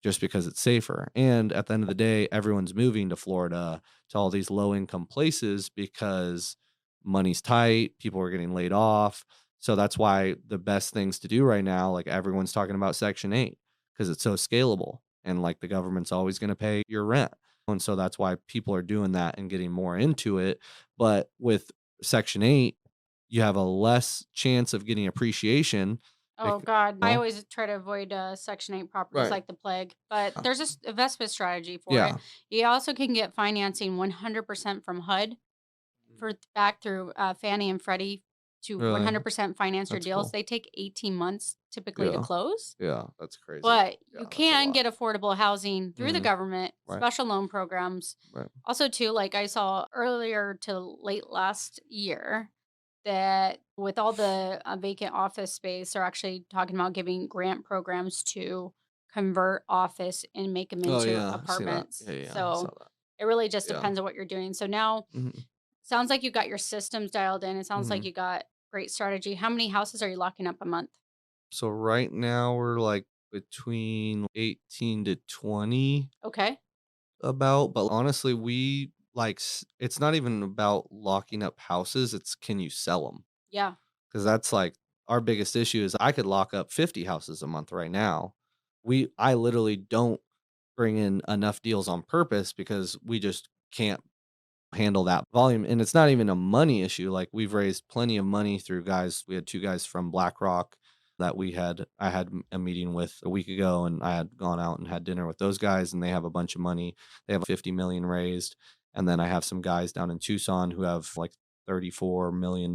just because it's safer. And at the end of the day, everyone's moving to Florida to all these low income places because money's tight, people are getting laid off. So that's why the best things to do right now, like everyone's talking about Section 8 because it's so scalable and like the government's always going to pay your rent. And so that's why people are doing that and getting more into it. But with Section 8, you have a less chance of getting appreciation. Oh bec- God, I No? always try to avoid Section 8 properties Right. like the plague, but there's a investment strategy for it. Yeah. You also can get financing 100% from HUD back through Fannie and Freddie to Really? 100% finance your That's deals. cool. They take 18 months typically to Yeah. close, Yeah, that's crazy. but you Yeah, that's a can lot. get affordable housing through the Mhm. government, Right, special loan programs. right. Also, too, like I saw earlier to late last year, that with all the vacant office space, they're actually talking about giving grant programs to convert office and make them Oh, into yeah, I see that. apartments. Yeah, yeah, I saw So that. it really just Yeah. depends on what you're doing. So now Mhm, sounds like you got your systems dialed in. It sounds like mhm. you got great strategy. How many houses are you locking up a month? So right now we're, like, between 18 to 20 Okay. about, but honestly, we, like, it's not even about locking up houses, it's can you sell them? Yeah. Because that's, like, our biggest issue is I could lock up 50 houses a month right now. I literally don't bring in enough deals on purpose because we just can't handle that volume, and it's not even a money issue, like, we've raised plenty of money through guys we had 2 guys from BlackRock that I had a meeting with a week ago, and I had gone out and had dinner with those guys, and they have a bunch of money. They have 50 million raised, and then I have some guys down in Tucson who have, like, $34 million.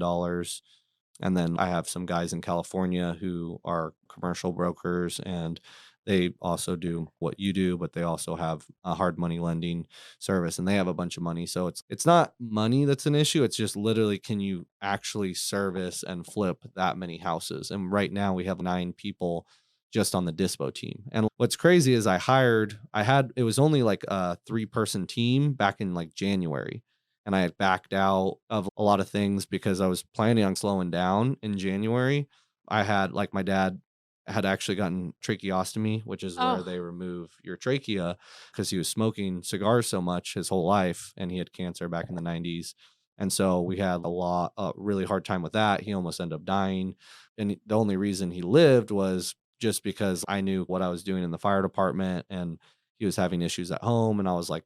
And then I have some guys in California who are commercial brokers and they also do what you do, but they also have a hard money lending service and they have a bunch of money. So it's not money that's an issue. It's just literally can you actually service and flip that many houses? And right now we have 9 people just on the dispo team. And what's crazy is I had it was only like a 3-person team back in like January. And I had backed out of a lot of things because I was planning on slowing down in January. I had like my dad had actually gotten tracheostomy, which is where Oh, they remove your trachea because he was smoking cigars so much his whole life and he had cancer back in the 90s. And so we had a really hard time with that. He almost ended up dying. And the only reason he lived was just because I knew what I was doing in the fire department and he was having issues at home. And I was like,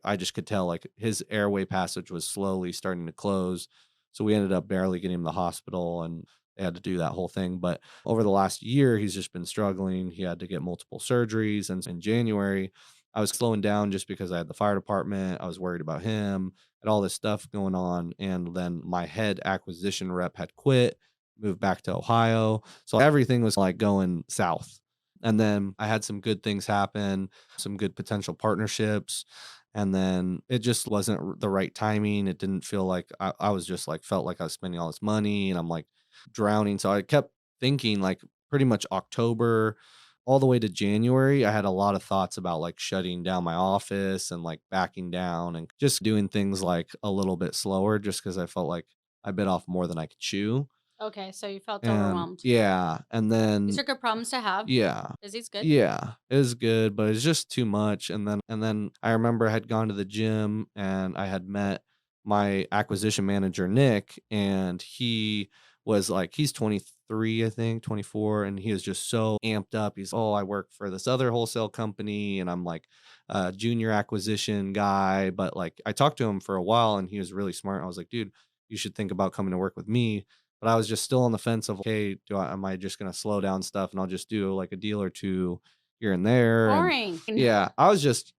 I just could tell like his airway passage was slowly starting to close. So we ended up barely getting him to the hospital and they had to do that whole thing. But over the last year, he's just been struggling. He had to get multiple surgeries. And in January, I was slowing down just because I had the fire department. I was worried about him and all this stuff going on. And then my head acquisition rep had quit, moved back to Ohio. So everything was like going south. And then I had some good things happen, some good potential partnerships. And then it just wasn't the right timing. It didn't feel like I was just like, felt like I was spending all this money and I'm like drowning. So I kept thinking like pretty much October all the way to January, I had a lot of thoughts about like shutting down my office and like backing down and just doing things like a little bit slower just because I felt like I bit off more than I could chew. okay. So you felt And overwhelmed. yeah, and These then are good problems to have. yeah. Busy's good. Yeah, it was good, but it's just too much, and then I remember I had gone to the gym and I had met my acquisition manager, Nick, and he was like he's 23, I think, 24, and he was just so amped up. He's, "Oh, I work for this other wholesale company," and I'm like a junior acquisition guy, but, like, I talked to him for a while and he was really smart. I was like, "Dude, you should think about coming to work with me." But I was just still on the fence of, "Okay, do I am I just gonna slow down stuff and I'll just do, like, a deal or 2 here and there?" And Boring. yeah, I just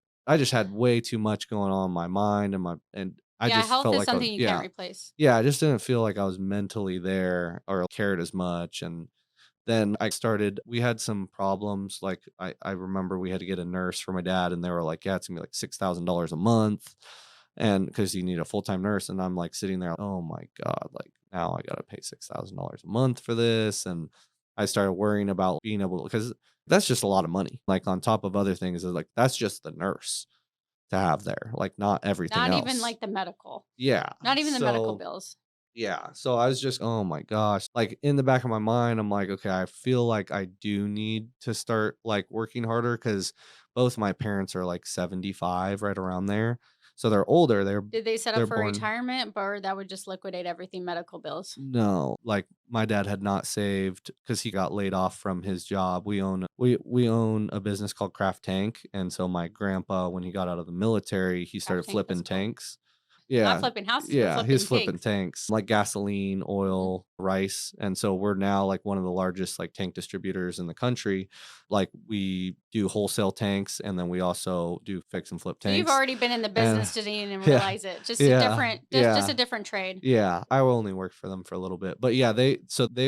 had way too much going on in my mind and I Yeah, just health felt is like I was something you can't yeah. replace. Yeah, I just didn't feel like I was mentally there or cared as much, and then I started we had some problems, like, I remember we had to get a nurse for my dad, and they were like, "Yeah, it's gonna be, like, $6,000 a month," and because you need a full-time nurse, and I'm, like, sitting there, "Oh my god, like, now I gotta pay $6,000 a month for this," and I started worrying about being able because that's just a lot of money, like, on top of other things, is like, that's just the nurse to have there, like, not everything Not even else. like the medical. Yeah, Not even the medical so bills. yeah, so I was just, oh my gosh, like, in the back of my mind, I'm like, "Okay, I feel like I do need to start, like, working harder because both my parents are, like, 75, right around there, so they're older, Did they set up they're for born retirement, or that would just liquidate everything medical bills? no, like, my dad had not saved because he got laid off from his job. We own a business called Craft Tank, and so my grandpa, when he got out of the military, he started Craft tank, that's flipping cool. tanks. Not Yeah, flipping houses, but yeah, he's flipping flipping tanks. tanks, like gasoline, Mhm. oil, rice, and so we're now, like, one of the largest, like, tank distributors in the country. Like, we do wholesale tanks, and then we also do fix and flip So you've tanks, already been in the and business, didn't even yeah, realize it. Just a yeah, different just a yeah. different trade. Yeah, I only worked for them for a little bit, but yeah, they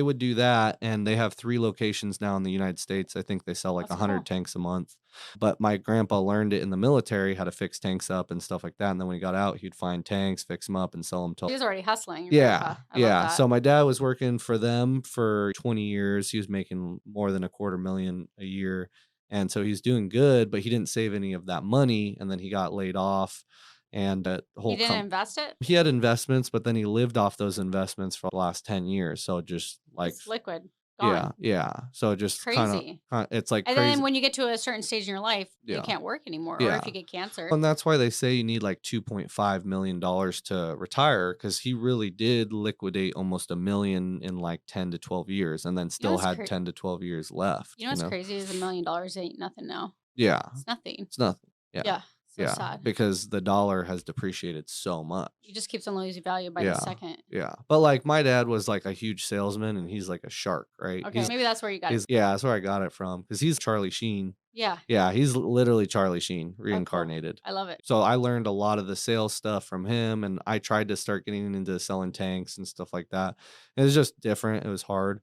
would do that, and they have 3 locations now in the United States. I think they sell like That's 100 cool. tanks a month, but my grandpa learned it in the military, how to fix tanks up and stuff like that, and then when he got out, he'd find tanks, fix them up, and sell them to He was already hustling, your yeah, grandpa. I love yeah, that. so my dad was working for them for 20 years, he was making more than a quarter million a year, and so he's doing good, but he didn't save any of that money, and then he got laid off, and the He whole didn't invest it? he had investments, but then he lived off those investments for the last 10 years, so just, like It's liquid, yeah, gone. yeah, so It's just crazy. it's, like, And then crazy when you get to a certain stage in your life, you yeah, can't work anymore, or if yeah, you get cancer. and that's why they say you need, like, $2.5 million to retire because he really did liquidate almost 1,000,000 in, like, 10 to 12 years and then You know still what's had cra 10 to 12 years you left, know you what's know? crazy is $1,000,000 ain't nothing now. Yeah, It's nothing. it's nothing, yeah, Yeah, so yeah, sad. because the dollar has depreciated so much. It just keeps on losing value by the Yeah, second. yeah, but, like, my dad was, like, a huge salesman, and he's like a shark, right? Okay, maybe that's where you got it. He's yeah, that's where I got it from because he's Charlie Sheen. Yeah. Yeah, he's literally Charlie Sheen Oh, cool. reincarnated. I love it. So, I learned a lot of the sales stuff from him, and I tried to start getting into selling tanks and stuff like that. It was just different, it was hard,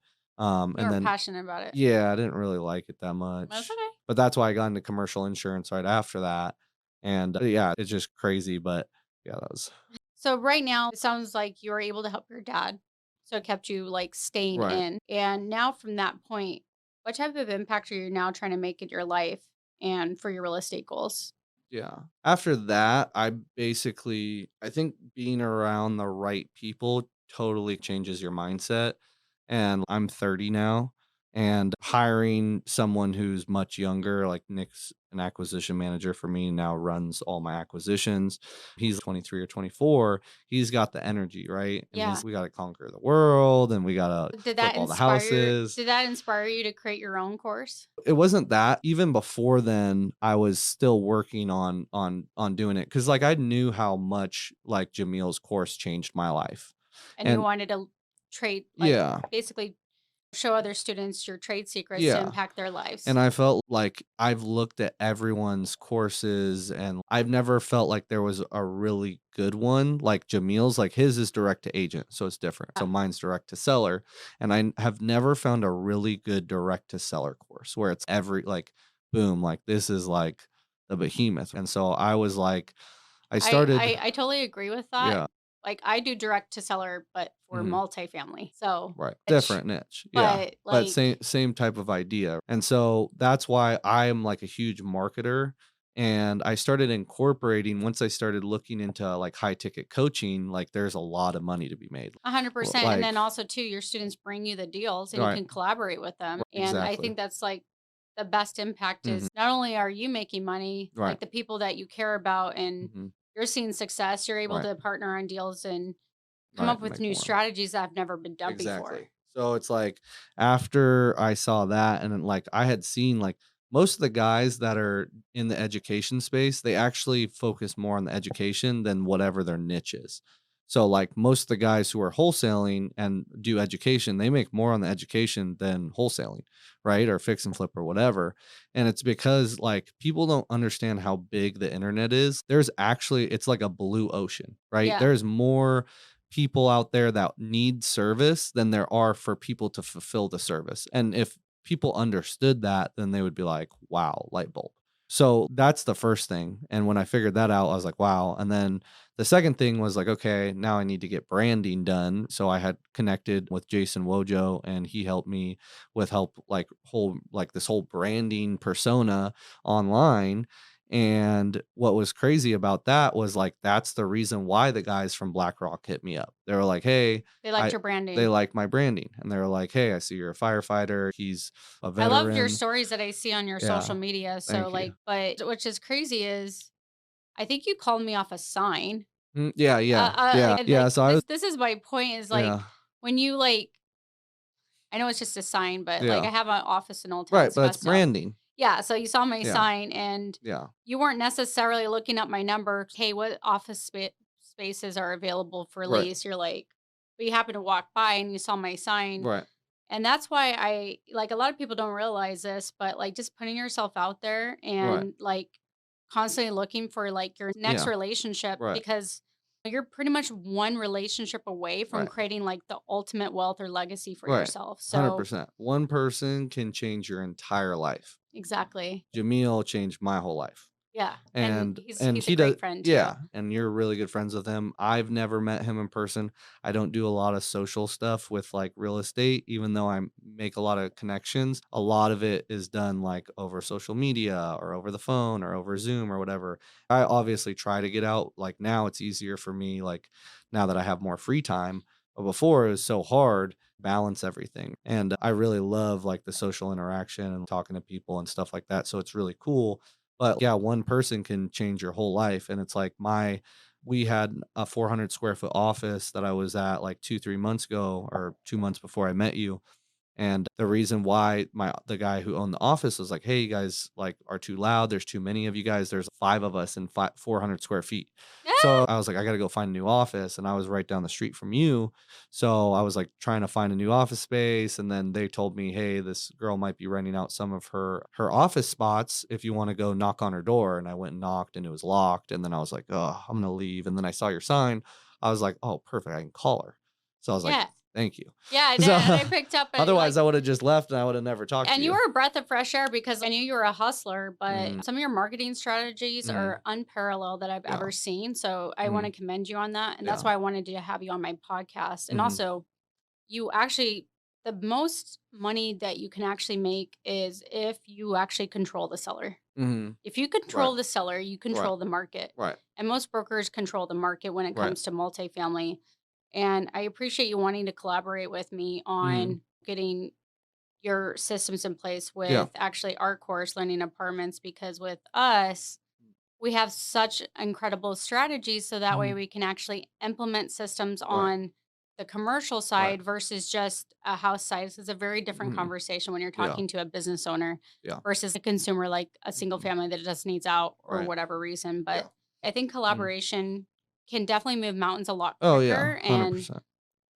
You and were then passionate about it. yeah, I didn't really like it that That's much, okay. but that's why I got into commercial insurance right after that, and, yeah, it's just crazy, but yeah, that was So right now, it sounds like you were able to help your dad. So it kept you like staying right. in. And now from that point, What type of impact are you now trying to make in your life and for your real estate goals? Yeah. After that, I think being around the right people totally changes your mindset. And I'm 30 now, and hiring someone who's much younger, like Nick's an acquisition manager for me, now runs all my acquisitions. He's 23 or 24. He's got the energy, right? And Yeah. we got to conquer the world and we got to Did flip that all the inspire houses. did that inspire you to create your own course? It wasn't that. Even before then, I was still working on doing it because, like, I knew how much, like, Jamil's course changed my life. And you And wanted to trade like, yeah, basically show other students your trade secrets to yeah. impact their lives. And I felt like I've looked at everyone's courses and I've never felt like there was a really good one like Jamil's. Like his is direct to agent, so it's different. So Yeah, mine's direct to seller. And I have never found a really good direct to seller course where it's every like boom, like this is like the behemoth. And so I was like, I I started, I I totally agree with that. yeah. Like, I do direct to seller, but for Mhm. multifamily, so Right. which Different niche. Yeah. but, But like same type of idea. And so that's why I'm like a huge marketer. And I started incorporating once I started looking into like high ticket coaching, like there's a lot of money to be made. 100%, and Like, then also too, your students bring you the deals and you right. can collaborate with them, and I Exactly. think that's, like, the best impact Hmm. is not only are you making money, Right. like, the people that you care about and Hmm. you're seeing success, you're able Right. to partner on deals and come Right. up with Make new more. strategies that have never been done before. Exactly. So it's like after I saw that and then like I had seen like most of the guys that are in the education space, they actually focus more on the education than whatever their niche is. So like most of the guys who are wholesaling and do education, they make more on the education than wholesaling, right? Or fix and flip or whatever. And it's because like people don't understand how big the internet is. There's actually it's like a blue ocean, right? Yeah. There's more people out there that need service than there are for people to fulfill the service. And if people understood that, then they would be like, wow, light bulb. So that's the first thing. And when I figured that out, I was like, wow. And then the second thing was like, okay, now I need to get branding done. So I had connected with Jason Wojo and he helped me with help like whole like this whole branding persona online. And what was crazy about that was like that's the reason why the guys from BlackRock hit me up. They were like, "Hey, They liked I your they branding. like my branding." And they were like, "Hey, I see you're a firefighter. He's a I love your veteran." stories that I see on your social Yeah, media, so, thank you. like but which is crazy is I think you called me off a sign. Yeah, yeah, yeah, And, yeah. like, So I was, this is my point is, like, yeah, when you, like I know it's just a sign, but, like, yeah, I have an office in Old Town right. But it's Scottsdale. branding. Yeah, so you saw my Yeah, sign, and yeah, you weren't necessarily looking up my number, "Hey, what office spaces are available for right, lease?" You're like but you happened to walk by and you saw my sign, right, and that's why I like, a lot of people don't realize this, but, like, just putting yourself out there right. and, like, constantly looking for, like, your next Yeah, relationship right, because you're pretty much one relationship away from right, creating, like, the ultimate wealth or legacy for right. yourself. So 100%. One person can change your entire life. exactly. Jamil changed my whole life. Yeah, and And he's a he does, great friend too. yeah, and you're really good friends with him. I've never met him in person. I don't do a lot of social stuff with, like, real estate, even though I make a lot of connections. A lot of it is done, like, over social media or over the phone or over Zoom or whatever. I obviously try to get out, like, now it's easier for me, like, now that I have more free time, but before it was so hard balance everything, and I really love, like, the social interaction and talking to people and stuff like that, so it's really cool. But yeah, one person can change your whole life. And it's like we had a 400 square foot office that I was at like 2, 3 months ago or 2 months before I met you. And the reason why the guy who owned the office was like, "Hey, you guys like are too loud. There's too many of you guys. There's 5 of us in 400 square feet." So Ah! I was like, "I got to go find a new office," and I was right down the street from you. So I was like trying to find a new office space, and then they told me, "Hey, this girl might be renting out some of her office spots if you want to go knock on her door." And I went and knocked, and it was locked. And then I was like, "Oh, I'm gonna leave." And then I saw your sign. I was like, "Oh, perfect. I can call her." So I was like, Yeah. "Thank you." Yeah, I did, So and I picked up a otherwise, like I would have just left and I would have never talked to and you you. were a breath of fresh air because I knew you were a hustler, Mm, but some of your marketing strategies mm, are unparalleled that I've yeah, ever seen. So I want mm, to commend you on that. And that's yeah, why I wanted to have you on my podcast. And mhm, also, you actually the most money that you can actually make is if you actually control the seller. Mhm. If you Right. control the seller, you Right. control the market. Right. And most brokers control the market when it Right. comes to multifamily. And I appreciate you wanting to collaborate with me Mhm. on getting your systems in place Yeah. with actually our course, Learning Apartments, because with us, we have such incredible strategies so that way Mhm. we can actually implement systems Right. on the commercial Right. side versus just a house side. It's a very different Mhm. conversation when you're Yeah. talking to a business owner Yeah. versus a consumer like a single Mhm. family that just needs out or Right. whatever reason. But Yeah. I think Mhm. collaboration can definitely move mountains a lot Oh, yeah. quicker and 100%.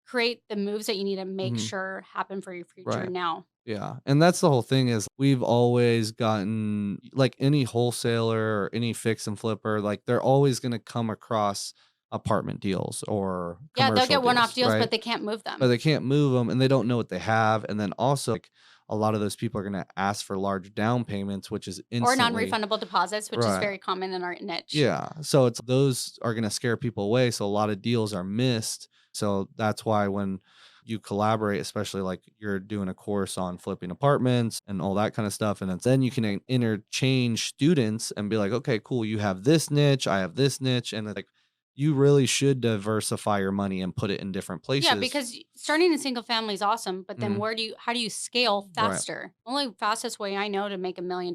create the moves that you need to make Mhm. sure happen for your future Right. now. Yeah, and that's the whole thing is we've always gotten like any wholesaler or any fix and flipper, like they're always gonna come across apartment deals or Yeah, they'll commercial get one-off deals, deals, but right? they can't move But them. they can't move them and they don't know what they have, and then also, like, a lot of those people are gonna ask for large down payments, which is Or instantly non-refundable deposits, which is right. very common in our niche. Yeah, so it's those are gonna scare people away, so a lot of deals are missed. So that's why when you collaborate, especially like you're doing a course on flipping apartments and all that kind of stuff, and then you can interchange students and be like, okay, cool, you have this niche, I have this niche, and like you really should diversify your money and put it in different Yeah, places. because starting a single family is awesome, but then Mhm. how do you scale Right. faster? Only fastest way I know to make $1 million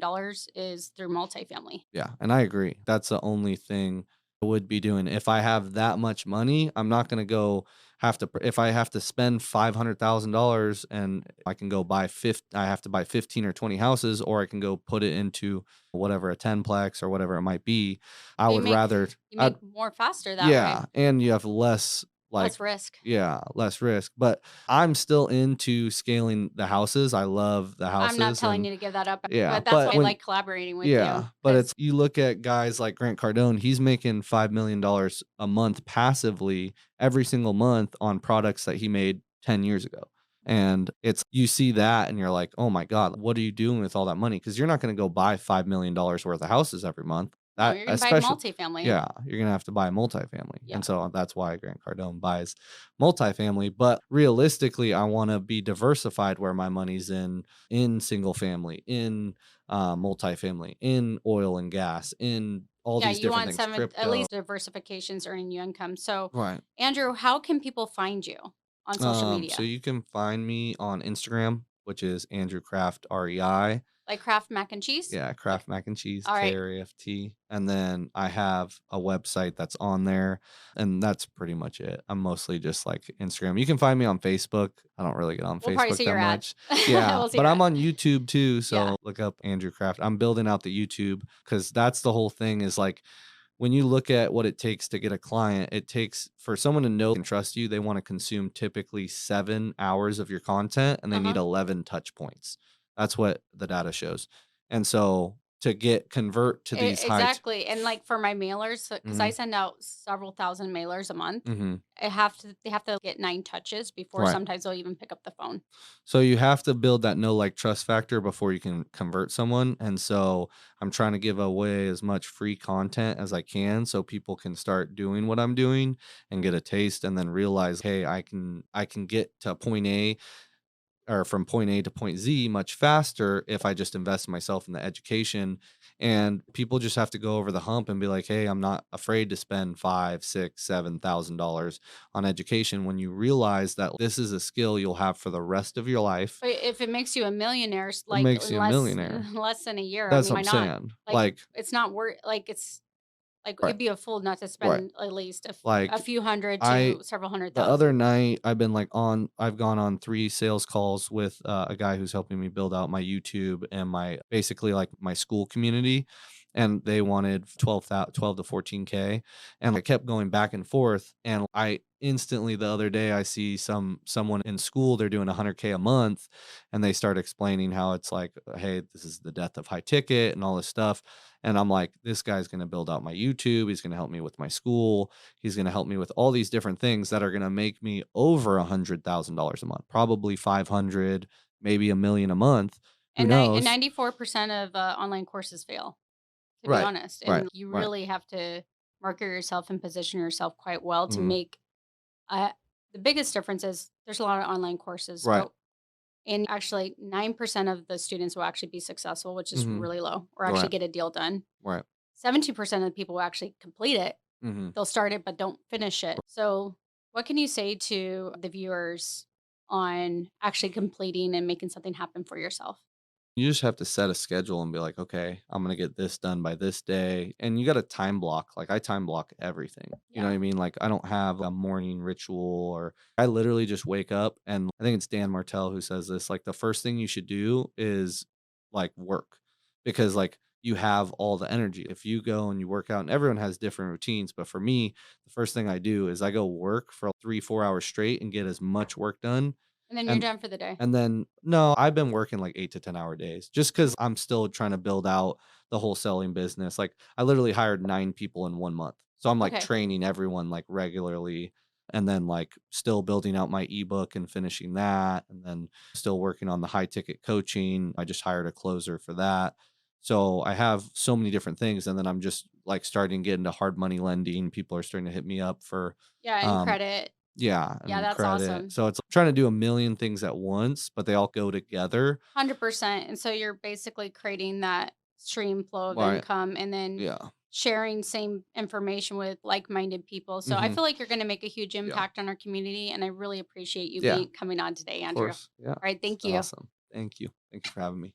is through multifamily. Yeah, and I agree. That's the only thing I would be doing. If I have that much money, I'm not gonna go have to if I have to spend $500,000 and I can go buy I have to buy 15 or 20 houses, or I can go put it into whatever, a 10-plex or whatever it might be. I Well, would rather you I'd make more faster that way, yeah, and you have less, less like risk. yeah, less risk, but I'm still into scaling the houses. I love the I'm not houses telling and you to give that up, yeah, but that's why but I when like collaborating with yeah, you but because it's you look at guys like Grant Cardone, he's making $5 million a month passively every single month on products that he made 10 years ago. And it's you see that and you're like, "Oh my god, what are you doing with all that money?" Because you're not gonna go buy $5 million worth of houses every month. no, That you're gonna buy especially multifamily. yeah, you're gonna have to buy a multifamily. Yeah. And so that's why Grant Cardone buys multifamily. But realistically, I wanna be diversified where my money's in single family, in multifamily, in oil and gas, in all Yeah, these you different want things, some at crypto. least diversifications earning you income. So, Right. Andrew, how can people find you on social So media? you can find me on Instagram, which is Andrew Craft REI. Like Kraft mac and cheese? Yeah, Okay. Kraft Mac and Cheese, All right. KRAFT. And then I have a website that's on there, and that's pretty much it. I'm mostly just like Instagram. You can find me on Facebook. I don't really get on We'll probably Facebook see that your ad. much. Yeah, We'll see but your I'm ad. on YouTube too. Yeah. So look up Andrew Craft. I'm building out the YouTube because that's the whole thing is like when you look at what it takes to get a client, it takes for someone to know and trust you, they want to consume typically 7 hours of your content and they need Uh-huh. 11 touch points. That's what the data shows. And so to get convert to these Exactly. And like for my mailers, because I mhm, send out several thousand mailers a month, mhm, they have to get 9 touches before right. sometimes they'll even pick up the phone. So you have to build that no like trust factor before you can convert someone. And so I'm trying to give away as much free content as I can so people can start doing what I'm doing and get a taste and then realize, hey, I can get to point A or from point A to point Z much faster if I just invest in myself in the education. And people just have to go over the hump and be like, hey, I'm not afraid to spend five, six, $7,000 on education when you realize that this is a skill you'll have for the rest of your life. But if it makes you a millionaire, It like makes in you a millionaire. less than a year, I That's mean, what why I'm not? saying. Like Like, it's not worth like it's like right, it'd be a fool not to right. spend at least a Like few hundred I to several hundred the other thousand. night I've gone on 3 sales calls with a guy who's helping me build out my YouTube and my basically like my school community, and they wanted 12 to 14K, and I kept going back and forth, and I instantly the other day I see someone in school, they're doing 100K a month, and they start explaining how it's like, hey, this is the death of high ticket and all this stuff. And I'm like, this guy's gonna build out my YouTube, he's gonna help me with my school, he's going to help me with all these different things that are going to make me over $100,000 a month, probably 500, maybe a million a month. Who And knows? 94% of online courses fail, to be Right. honest. Right. And you Right. really have to market yourself and position yourself quite well to Mhm. make uh, the biggest difference is there's a lot of online courses, Right. but And actually, 9% of the students will actually be successful, which is Mhm. really low, or actually Right. get a deal done. Right. 17% of the people will actually complete it. Mhm. They'll start it, but don't finish it. So, what can you say to the viewers on actually completing and making something happen for yourself? You just have to set a schedule and be like, "Okay, I'm gonna get this done by this day," and you gotta time block, like, I time block everything, you know what Yeah. I mean? Like, I don't have a morning ritual or I literally just wake up and I think it's Dan Martell who says this, like, the first thing you should do is, like, work, because, like, you have all the energy. If you go and you work out and everyone has different routines, but for me, the first thing I do is I go work for 3, 4 hours straight and get as much work done, And then you're and done for the day. and then no, I've been working like 8 to 10-hour days just because 'cause I'm still trying to build out the wholesaling business. Like, I literally hired 9 people in 1 month. So I'm, like, Okay. training everyone, like, regularly and then, like, still building out my ebook and finishing that, and then still working on the high ticket coaching. I just hired a closer for that. So I have so many different things, and then I'm just, like, starting to get into hard money lending. People are starting to hit me up for, Yeah, and um credit. yeah, Yeah, and that's credit. awesome. So it's trying to do a million things at once, but they all go together. 100%. And so you're basically creating that stream flow of Right. income and then Yeah. sharing same information with like-minded people. So I Mhm. feel like you're going to make a huge Yeah. impact on our community and I really appreciate you Yeah. being coming on today, Of Andrew. All course. Yeah. right, It's thank been you. awesome. Thank you. Thank you for having me.